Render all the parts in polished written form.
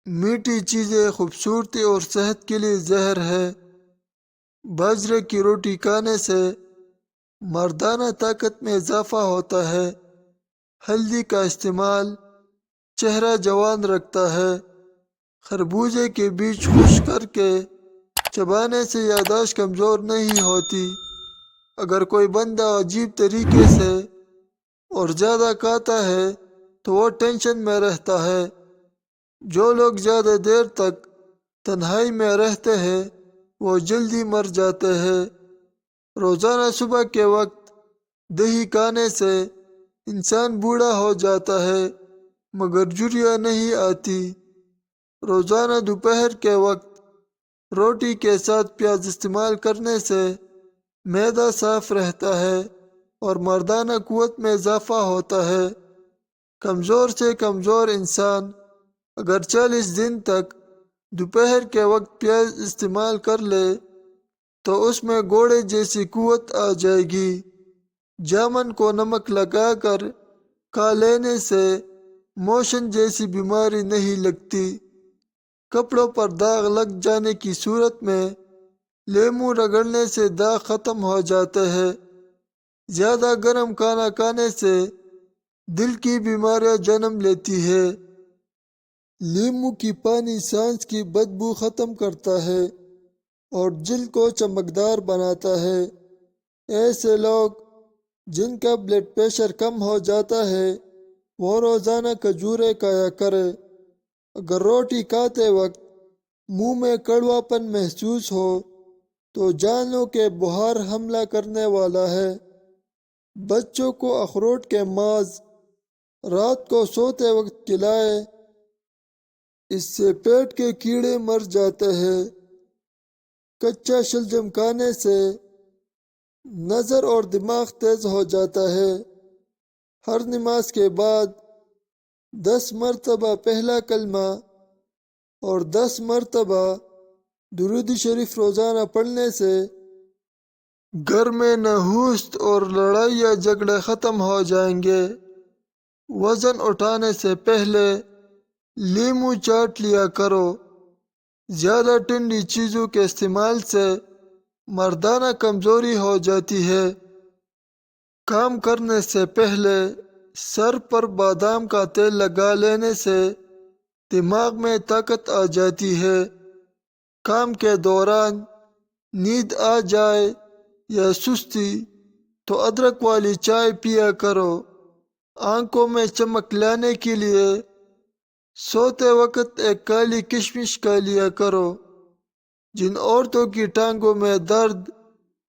میٹھی چیزیں خوبصورتی اور صحت کے لیے زہر ہے۔ باجرے کی روٹی کھانے سے مردانہ طاقت میں اضافہ ہوتا ہے۔ ہلدی کا استعمال چہرہ جوان رکھتا ہے۔ خربوزے کے بیج خشک کر کے چبانے سے یادداشت کمزور نہیں ہوتی۔ اگر کوئی بندہ عجیب طریقے سے اور زیادہ کھاتا ہے تو وہ ٹینشن میں رہتا ہے۔ جو لوگ زیادہ دیر تک تنہائی میں رہتے ہیں وہ جلدی مر جاتے ہیں۔ روزانہ صبح کے وقت دہی کھانے سے انسان بوڑھا ہو جاتا ہے مگر جھریاں نہیں آتی۔ روزانہ دوپہر کے وقت روٹی کے ساتھ پیاز استعمال کرنے سے معدہ صاف رہتا ہے اور مردانہ قوت میں اضافہ ہوتا ہے۔ کمزور سے کمزور انسان اگر 40 دن تک دوپہر کے وقت پیاز استعمال کر لے تو اس میں گھوڑے جیسی قوت آ جائے گی۔ جامن کو نمک لگا کر کھا لینے سے موشن جیسی بیماری نہیں لگتی۔ کپڑوں پر داغ لگ جانے کی صورت میں لیموں رگڑنے سے داغ ختم ہو جاتے ہیں۔ زیادہ گرم کھانا کھانے سے دل کی بیماریاں جنم لیتی ہے۔ لیموں کی پانی سانس کی بدبو ختم کرتا ہے اور جلد کو چمکدار بناتا ہے۔ ایسے لوگ جن کا بلڈ پریشر کم ہو جاتا ہے وہ روزانہ کھجوریں کھایا کرے۔ اگر روٹی کھاتے وقت منہ میں کڑوا پن محسوس ہو تو جان لو کہ بخار حملہ کرنے والا ہے۔ بچوں کو اخروٹ کے ماز رات کو سوتے وقت کھلائے، اس سے پیٹ کے کیڑے مر جاتے ہیں۔ کچا شلجم کھانے سے نظر اور دماغ تیز ہو جاتا ہے۔ ہر نماز کے بعد 10 مرتبہ پہلا کلمہ اور 10 مرتبہ درود شریف روزانہ پڑھنے سے گھر میں نحوست اور لڑائی یا جھگڑے ختم ہو جائیں گے۔ وزن اٹھانے سے پہلے لیموں چاٹ لیا کرو۔ زیادہ ٹھنڈی چیزوں کے استعمال سے مردانہ کمزوری ہو جاتی ہے۔ کام کرنے سے پہلے سر پر بادام کا تیل لگا لینے سے دماغ میں طاقت آ جاتی ہے۔ کام کے دوران نیند آ جائے یا سستی تو ادرک والی چائے پیا کرو۔ آنکھوں میں چمک لانے کے لیے سوتے وقت ایک کالی کشمش کھا لیا کرو۔ جن عورتوں کی ٹانگوں میں درد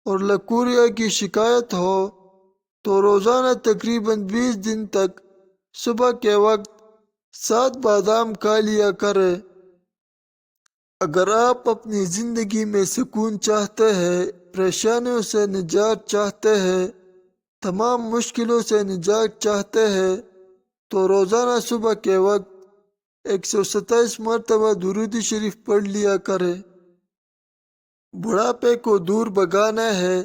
اور لکوریا کی شکایت ہو تو روزانہ تقریباً 20 دن تک صبح کے وقت 7 بادام کھا لیا کرے۔ اگر آپ اپنی زندگی میں سکون چاہتے ہیں، پریشانیوں سے نجات چاہتے ہیں، تمام مشکلوں سے نجات چاہتے ہیں تو روزانہ صبح کے وقت 127 مرتبہ درود شریف پڑھ لیا کرے۔ بڑھاپے کو دور بھگانا ہے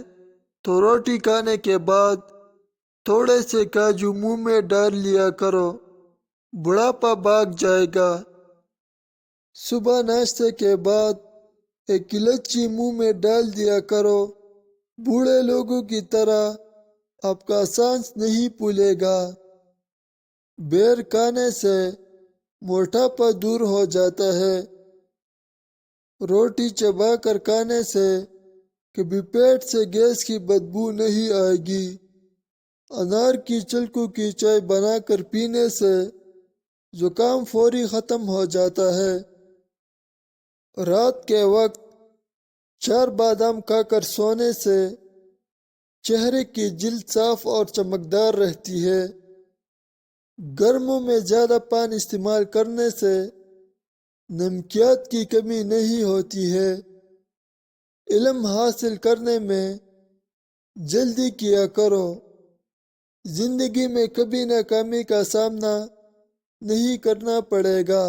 تو روٹی کھانے کے بعد تھوڑے سے کاجو منہ میں ڈال لیا کرو، بڑھاپا بھاگ جائے گا۔ صبح ناشتے کے بعد ایک الائچی منہ میں ڈال دیا کرو۔ بوڑھے لوگوں کی طرح آپ کا سانس نہیں پھولے گا۔ بیر کھانے سے موٹاپا دور ہو جاتا ہے۔ روٹی چبا کر کھانے سے کبھی پیٹ سے گیس کی بدبو نہیں آئے گی۔ انار کی چھلکوں کی چائے بنا کر پینے سے زکام فوری ختم ہو جاتا ہے۔ رات کے وقت 4 بادام کھا کر سونے سے چہرے کی جلد صاف اور چمکدار رہتی ہے۔ گرمیوں میں زیادہ پانی استعمال کرنے سے نمکیات کی کمی نہیں ہوتی ہے۔ علم حاصل کرنے میں جلدی کیا کرو۔ زندگی میں کبھی ناکامی کا سامنا نہیں کرنا پڑے گا۔